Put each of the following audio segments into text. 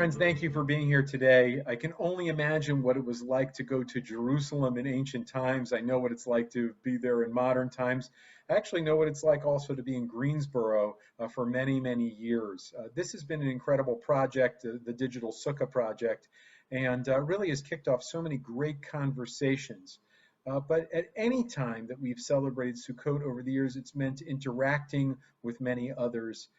friends, thank you for being here today. I can only imagine what it was like to go to Jerusalem in ancient times. I know what it's like to be there in modern times. I actually know what it's like also to be in Greensboro for many, many years. This has been an incredible project, the Digital Sukkah project, and really has kicked off so many great conversations. But at any time that we've celebrated Sukkot over the years, it's meant interacting with many others.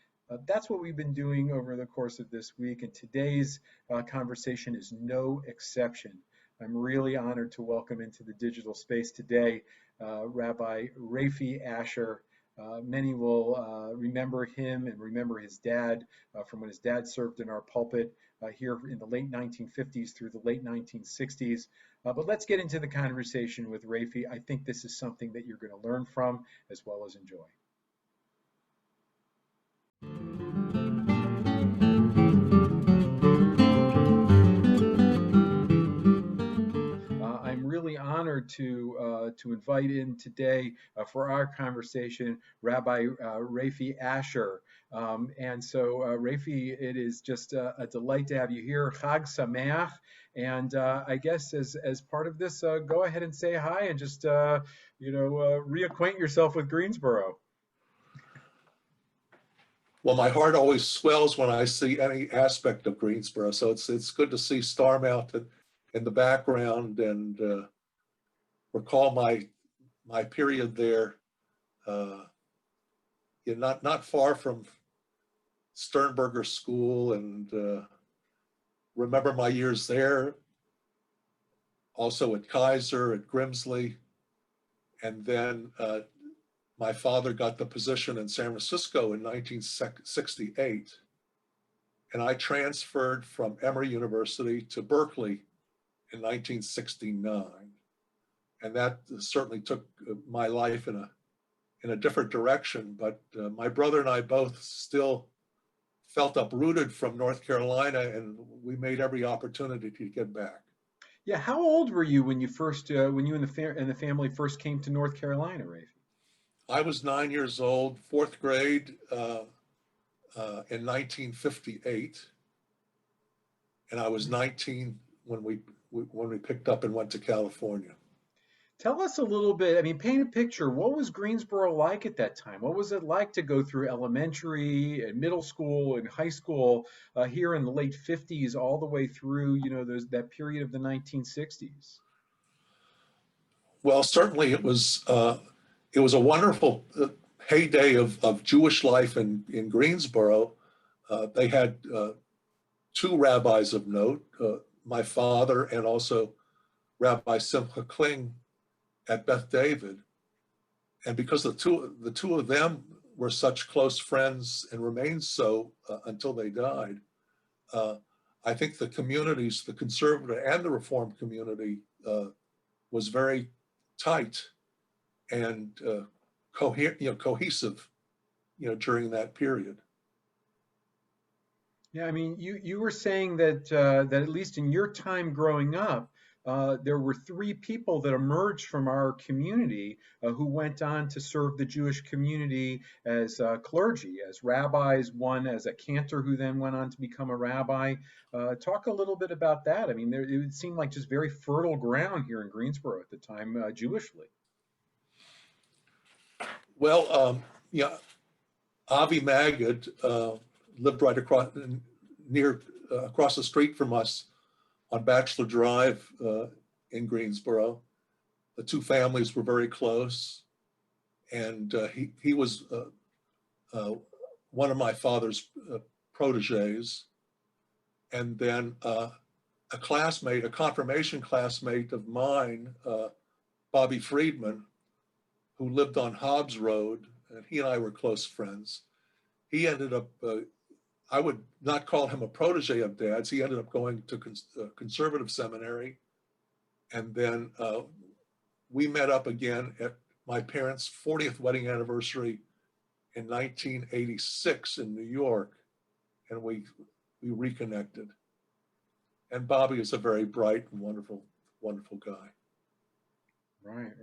That's what we've been doing over the course of this week, and today's conversation is no exception. I'm really honored to welcome into the digital space today Rabbi Rafi Asher. Many will remember him and remember his dad from when his dad served in our pulpit here in the late 1950s through the late 1960s. But let's get into the conversation with Rafi. I think this is something that you're going to learn from as well as enjoy. I'm really honored to invite in today for our conversation Rabbi Rafi Asher. And so, Rafi, it is just a delight to have you here. Hag Sameach. And I guess as part of this, go ahead and say hi and just reacquaint yourself with Greensboro. Well, my heart always swells when I see any aspect of Greensboro. So it's good to see Star Mountain in the background and recall my period there. Not far from Sternberger School, and remember my years there. Also at Kaiser, at Grimsley, and then my father got the position in San Francisco in 1968, and I transferred from Emory University to Berkeley in 1969. And that certainly took my life in a different direction. But my brother and I both still felt uprooted from North Carolina, and we made every opportunity to get back. Yeah, how old were you when you first, when you and the family first came to North Carolina, Rafi? I was 9 years old, fourth grade in 1958, and I was 19 when we picked up and went to California. Tell us a little bit, I mean, paint a picture. What was Greensboro like at that time? What was it like to go through elementary and middle school and high school here in the late 50s all the way through, that period of the 1960s? Well, certainly it was a wonderful heyday of Jewish life in Greensboro. They had two rabbis of note, my father and also Rabbi Simcha Kling at Beth David. And because the two of them were such close friends and remained so until they died, I think the communities, the conservative and the Reformed community, was very tight and cohesive, during that period. Yeah, I mean, you were saying that that at least in your time growing up, there were three people that emerged from our community who went on to serve the Jewish community as clergy, as rabbis, one as a cantor who then went on to become a rabbi. Talk a little bit about that. I mean, it seemed like just very fertile ground here in Greensboro at the time, Jewishly. Well, Avi Magid lived right across the street from us on Bachelor Drive in Greensboro. The two families were very close, and he was one of my father's proteges, and then a confirmation classmate of mine, Bobby Friedman, who lived on Hobbs Road, and he and I were close friends. He ended up, I would not call him a protege of Dad's. He ended up going to conservative seminary. And then we met up again at my parents' 40th wedding anniversary in 1986 in New York. And we reconnected. And Bobby is a very bright and wonderful guy. Right.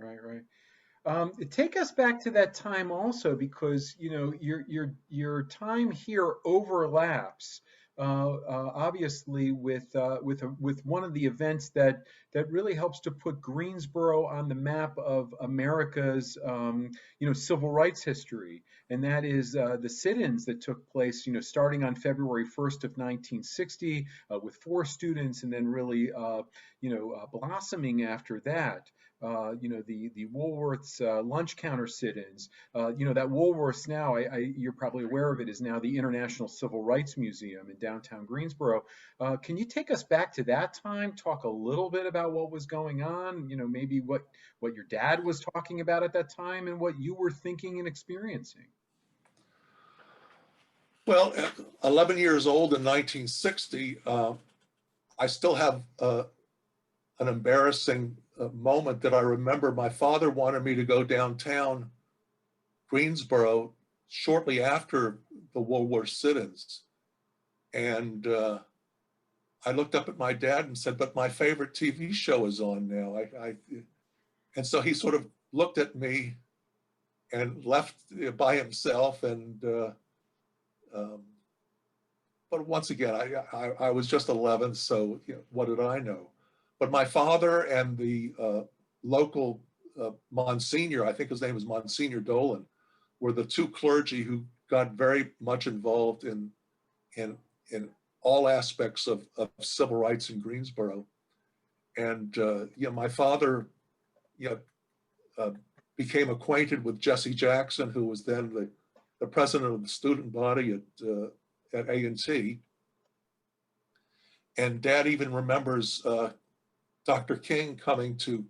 Take us back to that time also, because your time here overlaps obviously with one of the events that really helps to put Greensboro on the map of America's civil rights history, and that is the sit-ins that took place starting on February 1st of 1960 with 4 students, and then really blossoming after that. The Woolworths lunch counter sit-ins. That Woolworths now, you're probably aware of it, is now the International Civil Rights Museum in downtown Greensboro. Can you take us back to that time? Talk a little bit about what was going on. Maybe what your dad was talking about at that time, and what you were thinking and experiencing. Well, at 11 years old in 1960, I still have an embarrassing moment that I remember. My father wanted me to go downtown Greensboro shortly after the Woolworth sit-ins. And I looked up at my dad and said, "But my favorite TV show is on now." And so he sort of looked at me and left by himself. And but once again, I was just 11, so what did I know? But my father and the local Monsignor, I think his name was Monsignor Dolan, were the 2 clergy who got very much involved in all aspects of civil rights in Greensboro. And my father became acquainted with Jesse Jackson, who was then the president of the student body at A&T. And Dad even remembers Dr. King coming to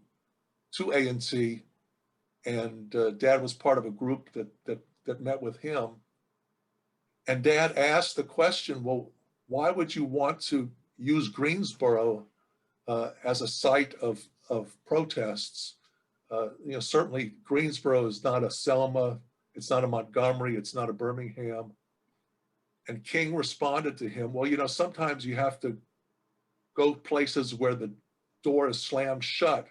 A&T, and Dad was part of a group that met with him. And Dad asked the question, "Well, why would you want to use Greensboro as a site of protests? Certainly Greensboro is not a Selma, it's not a Montgomery, it's not a Birmingham." And King responded to him, "Well, sometimes you have to go places where the door is slammed shut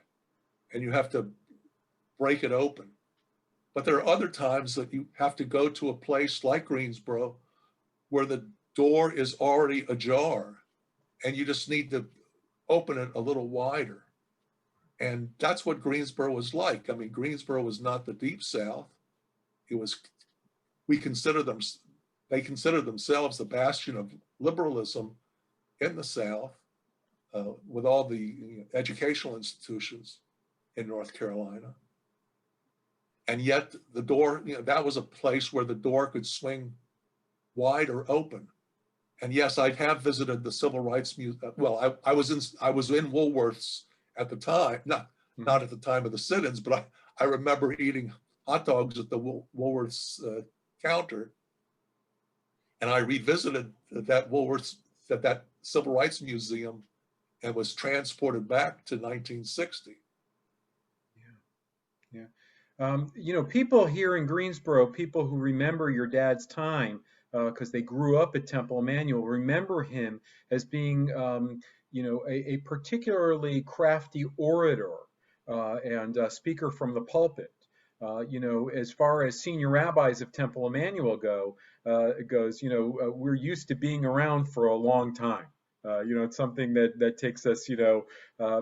and you have to break it open. But there are other times that you have to go to a place like Greensboro where the door is already ajar and you just need to open it a little wider." And that's what Greensboro was like. I mean, Greensboro was not the Deep South. It was, they considered themselves the bastion of liberalism in the South, with all the educational institutions in North Carolina. And yet the door, that was a place where the door could swing wide or open. And yes, I have visited the Civil Rights Museum. Well, I was in Woolworths at the time, not at the time of the sit-ins, but I remember eating hot dogs at the Woolworths counter. And I revisited that Woolworths, that Civil Rights Museum, and was transported back to 1960. Yeah. People here in Greensboro, people who remember your dad's time, because they grew up at Temple Emmanuel, remember him as being, a particularly crafty orator and speaker from the pulpit. As far as senior rabbis of Temple Emmanuel goes, we're used to being around for a long time. It's something that takes us,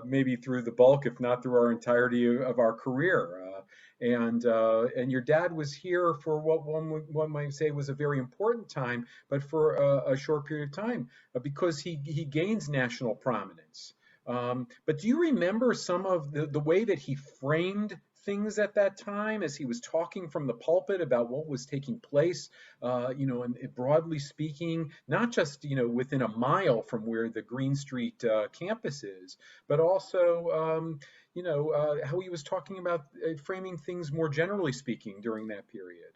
maybe through the bulk, if not through our entirety of our career. And your dad was here for what one might say was a very important time, but for a short period of time, because he gains national prominence. But do you remember some of the way that he framed things at that time as he was talking from the pulpit about what was taking place, and broadly speaking, not just, within a mile from where the Green Street campus is, but also, how he was talking about framing things more generally speaking during that period?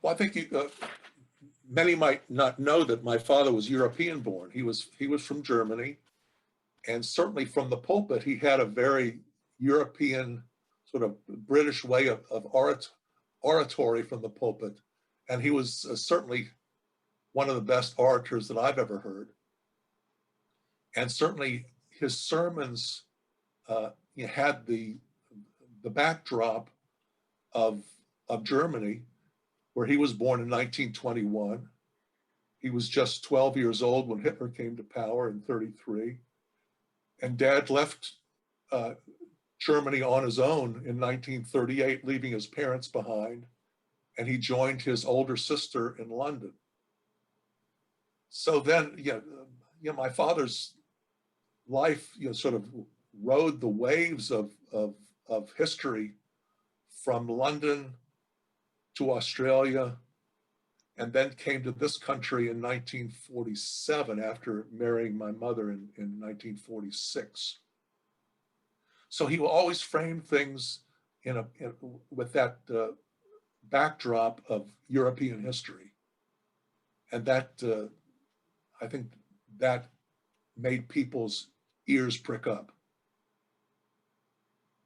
Well, I think many might not know that my father was European born. He was from Germany, and certainly from the pulpit, he had a very European, sort of British way of oratory from the pulpit. And he was certainly one of the best orators that I've ever heard. And certainly his sermons had the backdrop of Germany, where he was born in 1921. He was just 12 years old when Hitler came to power in 33. And Dad left Germany on his own in 1938, leaving his parents behind. And he joined his older sister in London. So then, my father's life, sort of rode the waves of history from London to Australia, and then came to this country in 1947 after marrying my mother in 1946. So he will always frame things with that backdrop of European history. And that, I think that made people's ears prick up.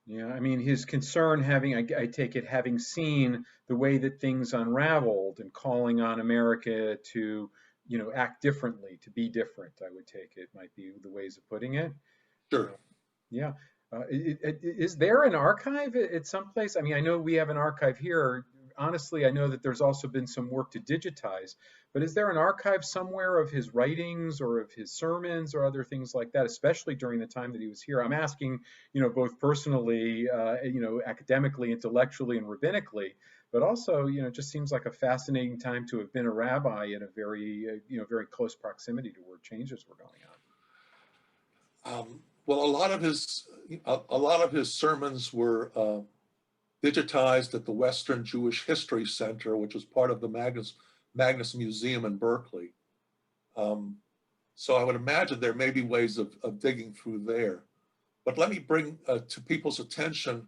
Yeah, I mean, his concern I take it, having seen the way that things unraveled and calling on America to, act differently, to be different, I would take it, might be the ways of putting it. Sure. Yeah. Is there an archive at some place? I mean, I know we have an archive here. Honestly, I know that there's also been some work to digitize, but is there an archive somewhere of his writings or of his sermons or other things like that, especially during the time that he was here? I'm asking, both personally, academically, intellectually, and rabbinically, but also, it just seems like a fascinating time to have been a rabbi in a very, very close proximity to where changes were going on. Well, a lot of his sermons were digitized at the Western Jewish History Center, which was part of the Magnus Museum in Berkeley. So I would imagine there may be ways of digging through there. But let me bring to people's attention,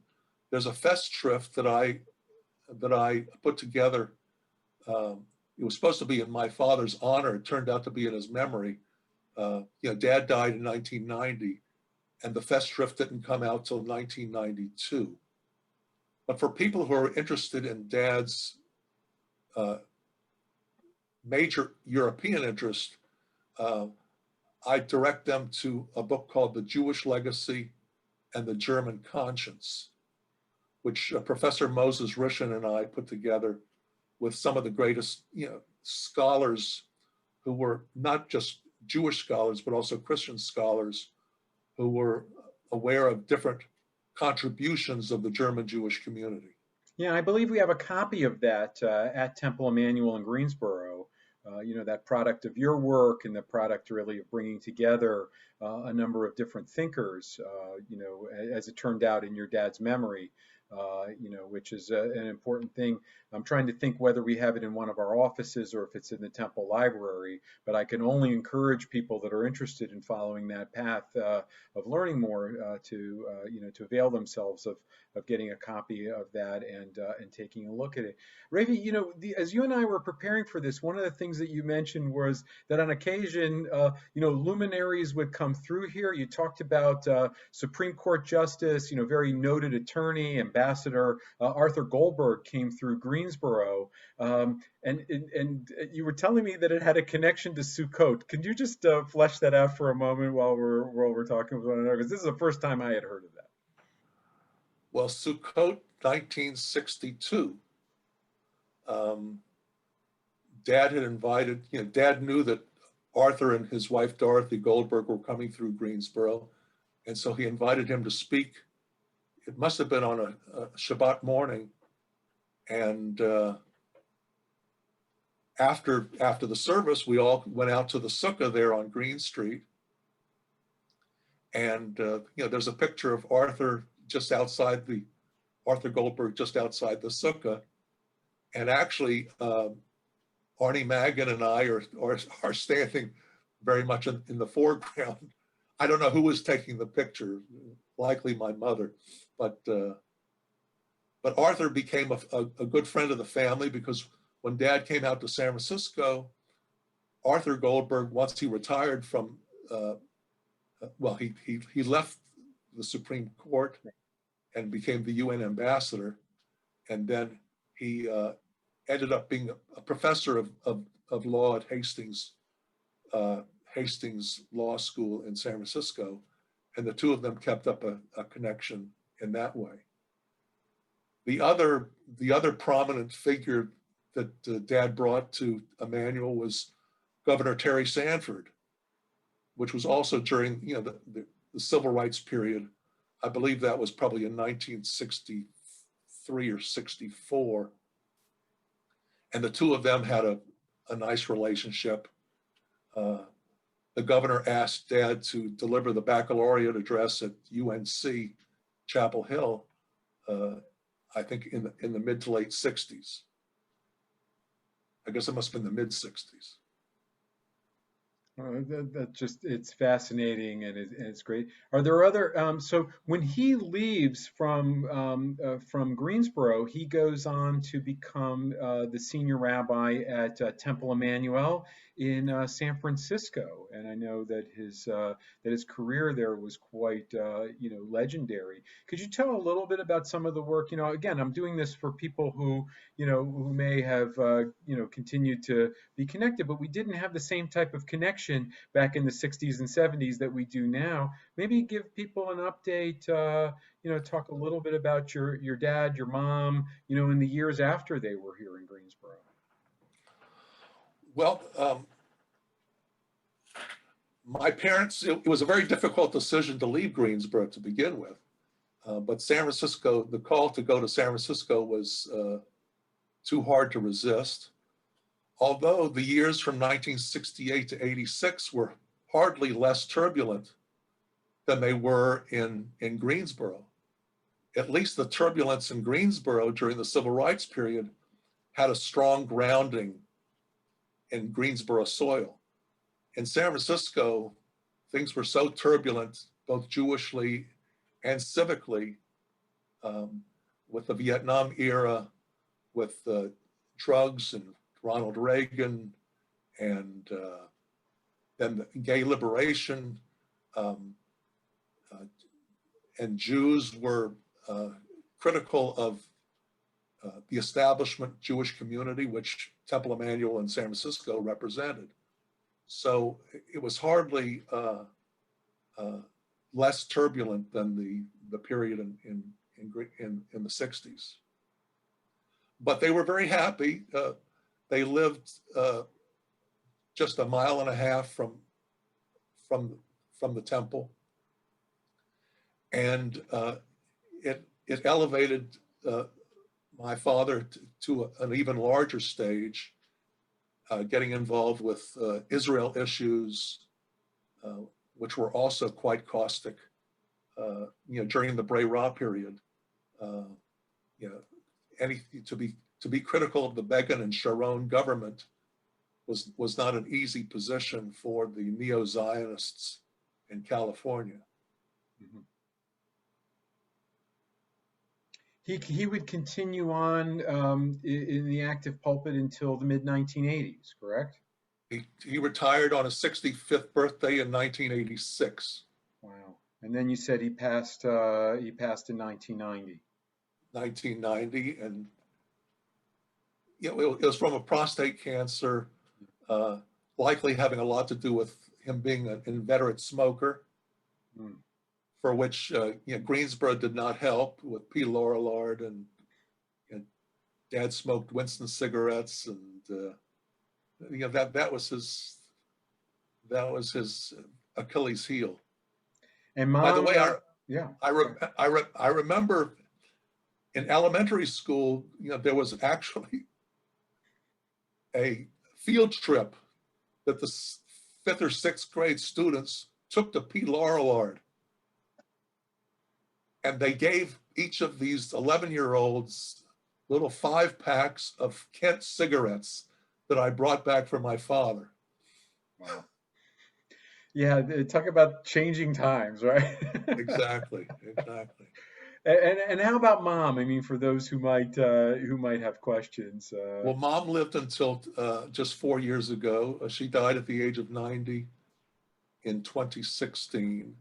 there's a Festschrift that I put together. It was supposed to be in my father's honor. It turned out to be in his memory. Dad died in 1990, and the Festschrift didn't come out till 1992. But for people who are interested in Dad's major European interest, I direct them to a book called The Jewish Legacy and the German Conscience, which Professor Moses Rishin and I put together with some of the greatest scholars who were not just Jewish scholars, but also Christian scholars who were aware of different contributions of the German Jewish community. Yeah, I believe we have a copy of that at Temple Emmanuel in Greensboro. That product of your work and the product really of bringing together a number of different thinkers, as it turned out in your dad's memory, which is an important thing. I'm trying to think whether we have it in one of our offices or if it's in the Temple Library, but I can only encourage people that are interested in following that path of learning more to avail themselves of getting a copy of that and taking a look at it. Ravi, as you and I were preparing for this, one of the things that you mentioned was that on occasion, luminaries would come through here. You talked about Supreme Court Justice, very noted attorney, Ambassador Arthur Goldberg came through Greensboro, and you were telling me that it had a connection to Sukkot. Can you just flesh that out for a moment while we're talking with one another? Because this is the first time I had heard of that. Well, Sukkot 1962. Dad had invited, Dad knew that Arthur and his wife Dorothy Goldberg were coming through Greensboro, and so he invited him to speak. It must have been on a Shabbat morning, and after the service, we all went out to the Sukkah there on Green Street, and there's a picture of Arthur Goldberg just outside the Sukkah, and actually Arnie Magan and I are standing very much in the foreground. I don't know who was taking the picture, likely my mother, but Arthur became a good friend of the family because when Dad came out to San Francisco, Arthur Goldberg, once he retired from, he left the Supreme Court and became the UN ambassador, and then he ended up being a professor of law at Hastings Law School in San Francisco, and the two of them kept up a connection in that way. The other prominent figure that Dad brought to Emmanuel was Governor Terry Sanford, which was also during the civil rights period. I believe that was probably in 1963 or 64. And the two of them had a nice relationship. The governor asked Dad to deliver the baccalaureate address at UNC Chapel Hill, I think in the mid to late 60s. I guess it must have been the mid 60s. It's fascinating and it's great. Are there other, so when he leaves from Greensboro, he goes on to become the senior rabbi at Temple Emmanuel in San Francisco. And I know that his career there was quite, legendary. Could you tell a little bit about some of the work? Again, I'm doing this for people who may have, continued to be connected, but we didn't have the same type of connection back in the 60s and 70s that we do now. Maybe give people an update, talk a little bit about your dad, your mom, in the years after they were here in Greensboro. Well, my parents, it was a very difficult decision to leave Greensboro to begin with. But San Francisco, the call to go to San Francisco was too hard to resist. Although the years from 1968 to 86 were hardly less turbulent than they were in Greensboro. At least the turbulence in Greensboro during the civil rights period had a strong grounding in Greensboro soil. In San Francisco, things were so turbulent, both Jewishly and civically, with the Vietnam era, with drugs and Ronald Reagan, and then the gay liberation, and Jews were critical of the establishment Jewish community, which Temple Emmanuel in San Francisco represented. So it was hardly less turbulent than the period in the 60s. But they were very happy. They lived just a mile and a half from the temple, and it elevated my father to an even larger stage, getting involved with Israel issues, which were also quite caustic, during the Bray-Ra period. To be critical of the Begin and Sharon government was not an easy position for the neo-Zionists in California. Mm-hmm. He would continue on in the active pulpit until the mid-1980s, correct? He retired on his 65th birthday in 1986. Wow. And then you said he passed in 1990. 1990, and it was from a prostate cancer, likely having a lot to do with him being an inveterate smoker, for which Greensboro did not help with P. Lorillard, and Dad smoked Winston cigarettes, and that was his Achilles heel. And Mom, by the way, yeah, I remember in elementary school, there was actually a field trip that the 5th or 6th grade students took to P. Lorillard. And they gave each of these 11-year-olds little 5-packs of Kent cigarettes that I brought back from my father. Wow. Yeah, talk about changing times, right? Exactly. And how about Mom? I mean, for those who might have questions. Well, Mom lived until just 4 years ago. She died at the age of 90 in 2016,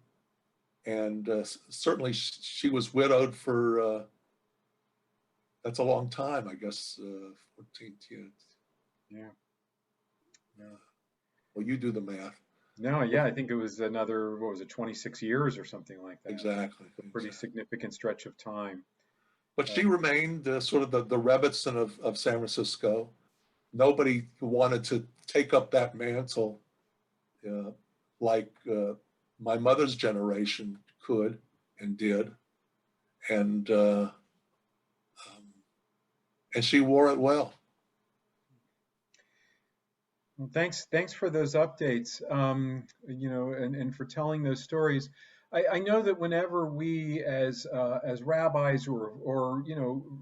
and certainly she was widowed for that's a long time, I guess. 14 years. Yeah. Well, you do the math. No, yeah, I think it was another, 26 years or something like that. Exactly. A pretty significant stretch of time. But she remained sort of the Rebbitzin of San Francisco. Nobody wanted to take up that mantle like my mother's generation could and did, and she wore it well. Well, thanks for those updates, and for telling those stories. I know that whenever we, as rabbis or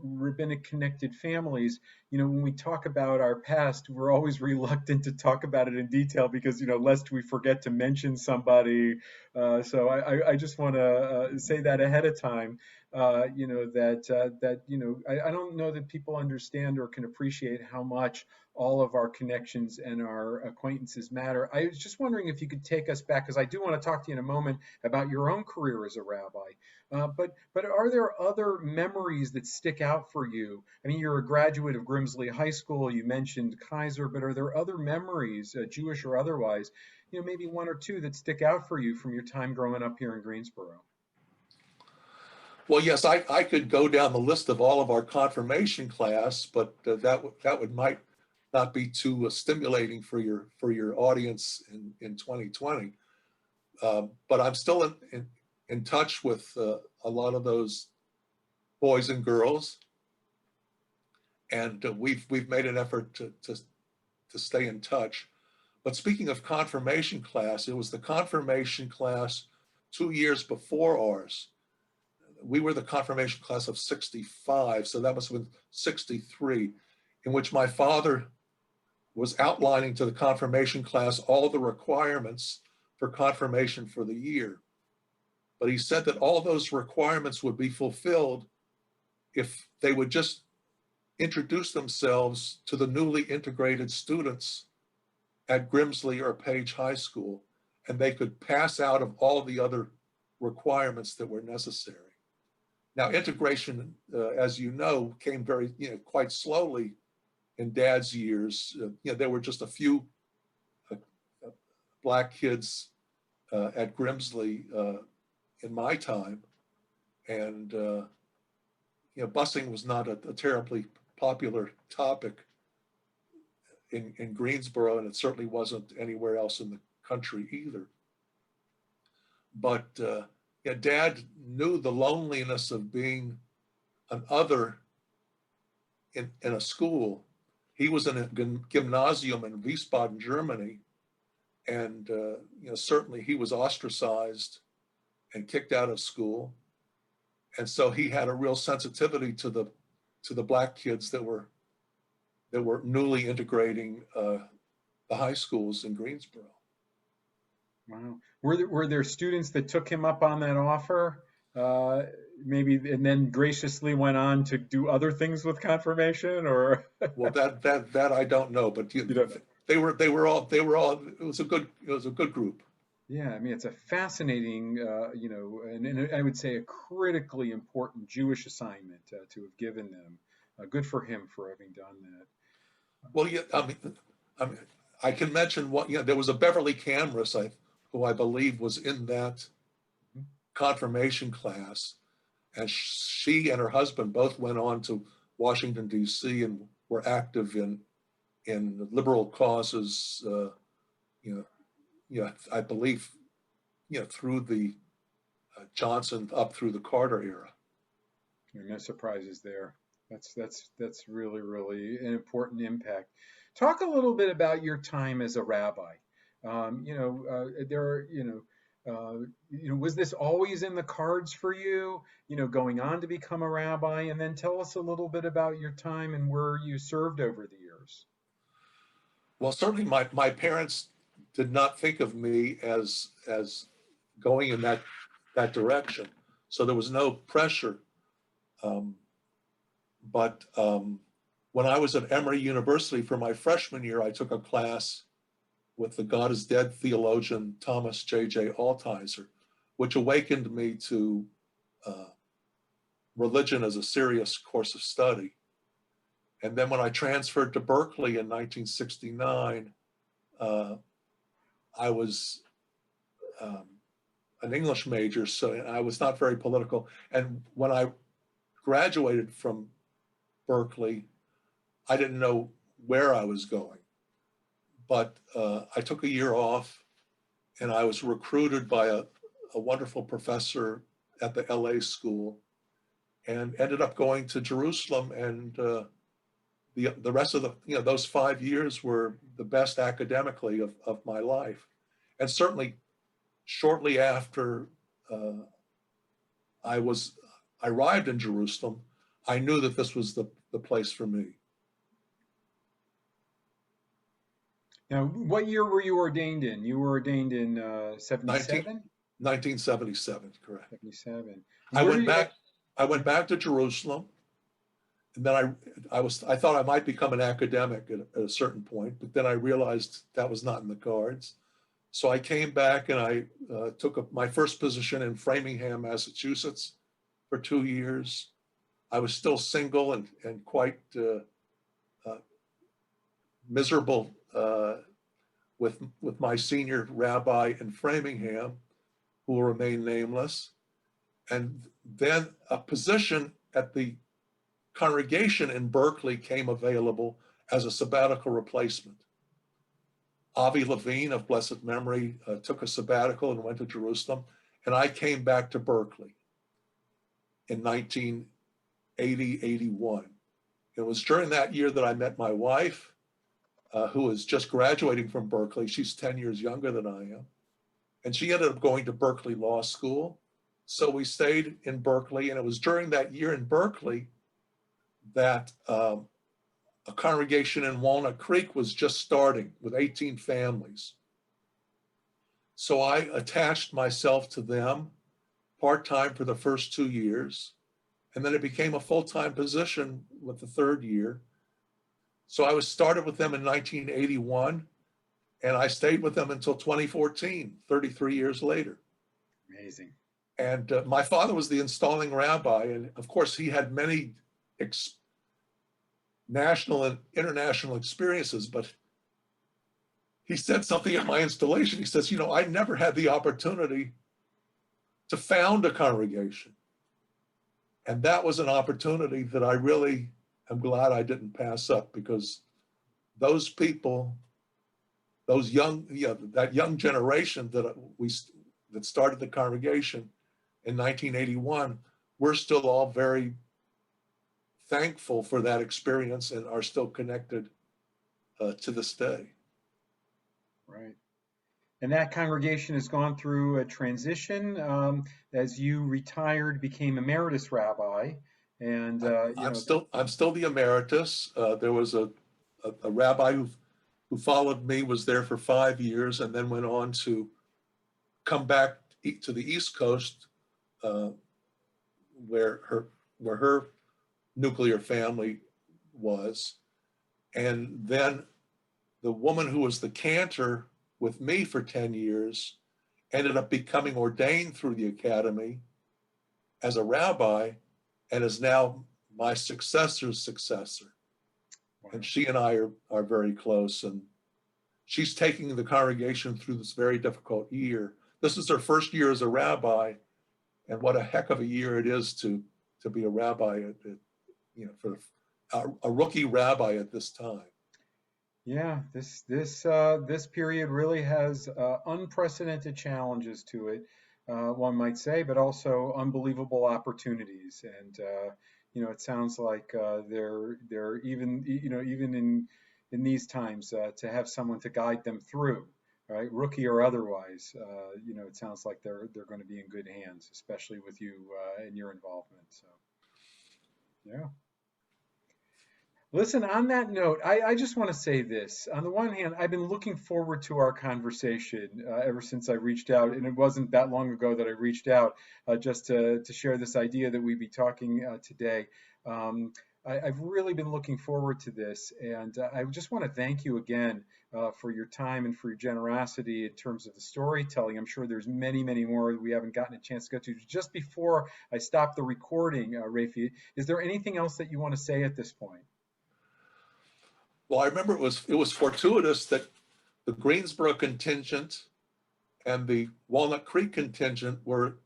rabbinic connected families, when we talk about our past, we're always reluctant to talk about it in detail because lest we forget to mention somebody. So I just want to say that ahead of time. I don't know that people understand or can appreciate how much all of our connections and our acquaintances matter. I was just wondering if you could take us back, because I do want to talk to you in a moment about your own career as a rabbi. But are there other memories that stick out for you? I mean, you're a graduate of Grimsley High School. You mentioned Kaiser, but are there other memories, Jewish or otherwise, maybe one or two that stick out for you from your time growing up here in Greensboro? Well, yes, I could go down the list of all of our confirmation class, but that might not be too stimulating for your audience in 2020. But I'm still in touch with a lot of those boys and girls, and we've made an effort to stay in touch. But speaking of confirmation class, it was the confirmation class 2 years before ours. We were the confirmation class of 65, so that must have been 63, in which my father was outlining to the confirmation class all the requirements for confirmation for the year. But he said that all those requirements would be fulfilled if they would just introduce themselves to the newly integrated students at Grimsley or Page High School, and they could pass out of all the other requirements that were necessary. Now, integration, as you know, came quite slowly in Dad's years. There were just a few Black kids at Grimsley in my time, and busing was not a terribly popular topic in Greensboro, and it certainly wasn't anywhere else in the country either. But Dad knew the loneliness of being an other in a school. He was in a gymnasium in Wiesbaden, Germany, and certainly he was ostracized and kicked out of school, and so he had a real sensitivity to the Black kids that were newly integrating the high schools in Greensboro. Wow. Were there students that took him up on that offer, maybe, and then graciously went on to do other things with confirmation, or? Well, that I don't know, but they were all. It was a good group. Yeah, I mean, it's a fascinating, and I would say a critically important Jewish assignment to have given them. Good for him for having done that. Well, yeah, I mean, I can mention there was a Beverly Camrus, who I believe was in that confirmation class, and she and her husband both went on to Washington, D.C. and were active in liberal causes. I believe, through the Johnson up through the Carter era. No surprises there. That's really, really an important impact. Talk a little bit about your time as a rabbi. Was this always in the cards for you? Going on to become a rabbi, and then tell us a little bit about your time and where you served over the years. Well, certainly my parents did not think of me as going in that direction, so there was no pressure. But when I was at Emory University for my freshman year, I took a class with the God is Dead theologian Thomas J.J. Altizer, which awakened me to religion as a serious course of study. And then when I transferred to Berkeley in 1969, I was an English major, so I was not very political. And when I graduated from Berkeley, I didn't know where I was going. but I took a year off, and I was recruited by a wonderful professor at the LA school, and ended up going to Jerusalem. And the rest of those 5 years were the best academically of my life. And certainly shortly after I arrived in Jerusalem, I knew that this was the place for me. Now, what year were you ordained in? You were ordained in 19, 77? 1977, correct. 77. I Where went did you, back. I went back to Jerusalem, and then I thought I might become an academic at a certain point, but then I realized that was not in the cards. So I came back, and I took my first position in Framingham, Massachusetts, for 2 years. I was still single and quite miserable with my senior rabbi in Framingham, who will remain nameless. And then a position at the congregation in Berkeley came available as a sabbatical replacement. Avi Levine of blessed memory took a sabbatical and went to Jerusalem, and I came back to Berkeley in 1980, 81. It was during that year that I met my wife, who was just graduating from Berkeley. She's 10 years younger than I am. And she ended up going to Berkeley Law School. So we stayed in Berkeley, and it was during that year in Berkeley that a congregation in Walnut Creek was just starting with 18 families. So I attached myself to them part-time for the first 2 years, and then it became a full-time position with the third year. So I was started with them in 1981, and I stayed with them until 2014, 33 years later. amazing. And my father was the installing rabbi, and of course he had many national and international experiences, but he said something at my installation. He says, I never had the opportunity to found a congregation. And that was an opportunity that I really am glad I didn't pass up, because those people, those young, that young generation that started the congregation in 1981, we're still all very thankful for that experience and are still connected to this day. Right. And that congregation has gone through a transition as you retired, became emeritus rabbi, and I'm still the emeritus. There was a rabbi who followed me, was there for 5 years, and then went on to come back to the East Coast, where her nuclear family was. And then the woman who was the cantor with me for 10 years ended up becoming ordained through the academy as a rabbi, and is now my successor's successor. Wow. And she and I are very close, and she's taking the congregation through this very difficult year. This is her first year as a rabbi, and what a heck of a year it is to be a rabbi for a rookie rabbi at this time. Yeah, this period really has unprecedented challenges to it, one might say, but also unbelievable opportunities. And it sounds like they're even in these times to have someone to guide them through, right, rookie or otherwise. It sounds like they're going to be in good hands, especially with you and your involvement. So, yeah. Listen, on that note, I just want to say this. On the one hand, I've been looking forward to our conversation ever since I reached out, and it wasn't that long ago that I reached out just to share this idea that we'd be talking today. I've really been looking forward to this, and I just want to thank you again for your time and for your generosity in terms of the storytelling. I'm sure there's many, many more that we haven't gotten a chance to go to. Just before I stop the recording, Raphael, is there anything else that you want to say at this point? Well, I remember it was fortuitous that the Greensboro contingent and the Walnut Creek contingent were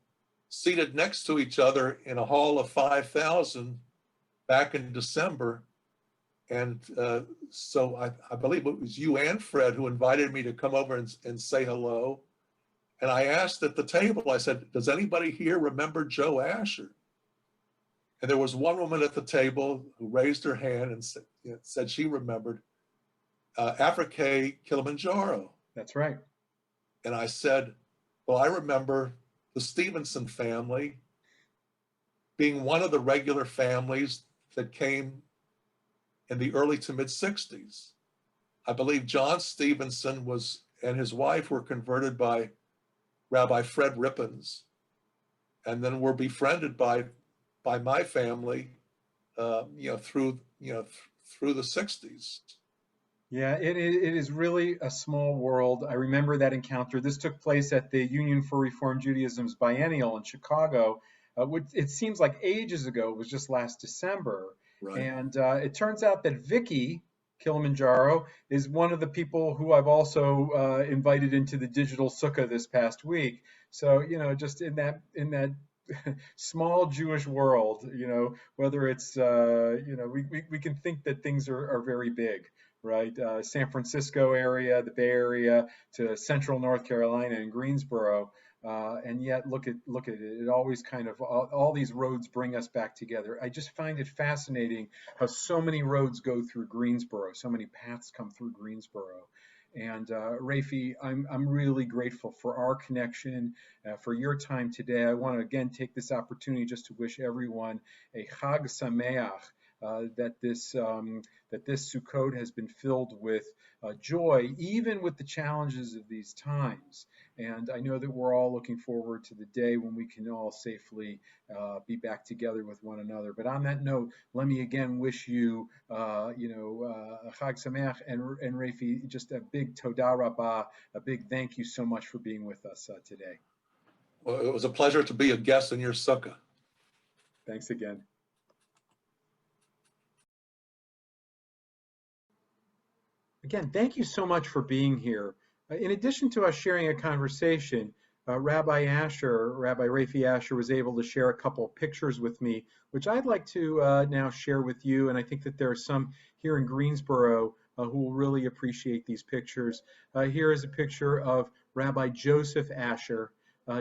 seated next to each other in a hall of 5,000 back in December. And so I believe it was you and Fred who invited me to come over and say hello. And I asked at the table, I said, does anybody here remember Joe Asher? And there was one woman at the table who raised her hand and said she remembered Afrique Kilimanjaro. That's right. And I said, well, I remember the Stevenson family being one of the regular families that came in the early to mid 60s. I believe John Stevenson and his wife were converted by Rabbi Fred Rippins, and then were befriended by my family, through the 60s. Yeah, it is really a small world. I remember that encounter. This took place at the Union for Reform Judaism's biennial in Chicago. It seems like ages ago. It was just last December. Right. And it turns out that Vicky Kilimanjaro is one of the people who I've also invited into the Digital Sukkah this past week. So, just in that small Jewish world, whether it's, we can think that things are very big, right? San Francisco area, the Bay Area, to central North Carolina and Greensboro. And yet, look at it. It always kind of all these roads bring us back together. I just find it fascinating how so many roads go through Greensboro, so many paths come through Greensboro. And Rafi, I'm really grateful for our connection, for your time today. I want to again take this opportunity just to wish everyone a Hag Sameach. That this Sukkot has been filled with joy, even with the challenges of these times. And I know that we're all looking forward to the day when we can all safely be back together with one another. But on that note, let me again wish you, Hag Sameach, and Rafi, just a big Toda Rabbah, a big thank you so much for being with us today. Well, it was a pleasure to be a guest in your sukkah. Thanks again. Again, thank you so much for being here. In addition to us sharing a conversation, Rabbi Raphael Asher was able to share a couple of pictures with me, which I'd like to now share with you. And I think that there are some here in Greensboro who will really appreciate these pictures. Here is a picture of Rabbi Joseph Asher,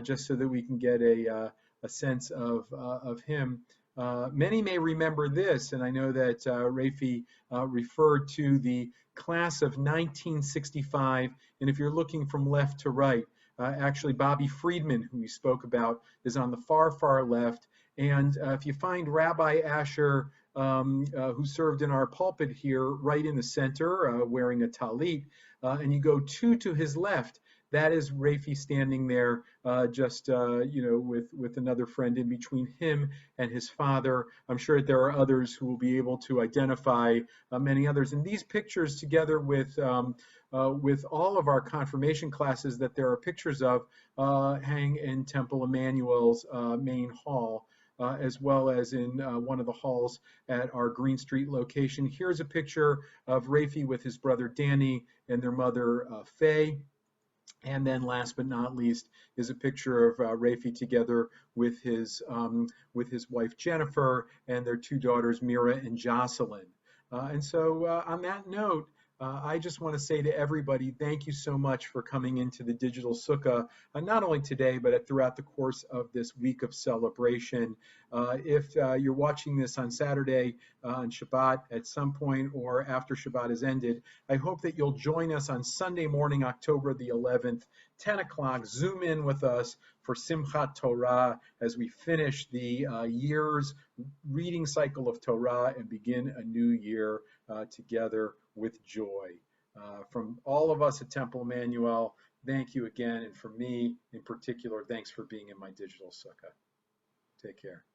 just so that we can get a sense of him. Many may remember this, and I know that Rafi referred to the class of 1965, and if you're looking from left to right, actually Bobby Friedman, who we spoke about, is on the far left, and if you find Rabbi Asher, who served in our pulpit here, right in the center, wearing a talit, and you go two to his left, that is Rafi standing there, with another friend in between him and his father. I'm sure that there are others who will be able to identify many others. And these pictures, together with all of our confirmation classes that there are pictures of, hang in Temple Emmanuel's main hall. As well as in one of the halls at our Green Street location. Here's a picture of Rafi with his brother Danny and their mother Faye. And then last but not least is a picture of Rafi together with his wife Jennifer and their two daughters Mira and Jocelyn. And so on that note, I just want to say to everybody, thank you so much for coming into the Digital Sukkah, not only today, but throughout the course of this week of celebration. If you're watching this on Saturday, on Shabbat at some point, or after Shabbat has ended, I hope that you'll join us on Sunday morning, October the 11th, 10 o'clock. Zoom in with us for Simchat Torah as we finish the year's reading cycle of Torah and begin a new year together with joy. From all of us at Temple Emmanuel, thank you again. And for me in particular, thanks for being in my Digital Sukkah. Take care.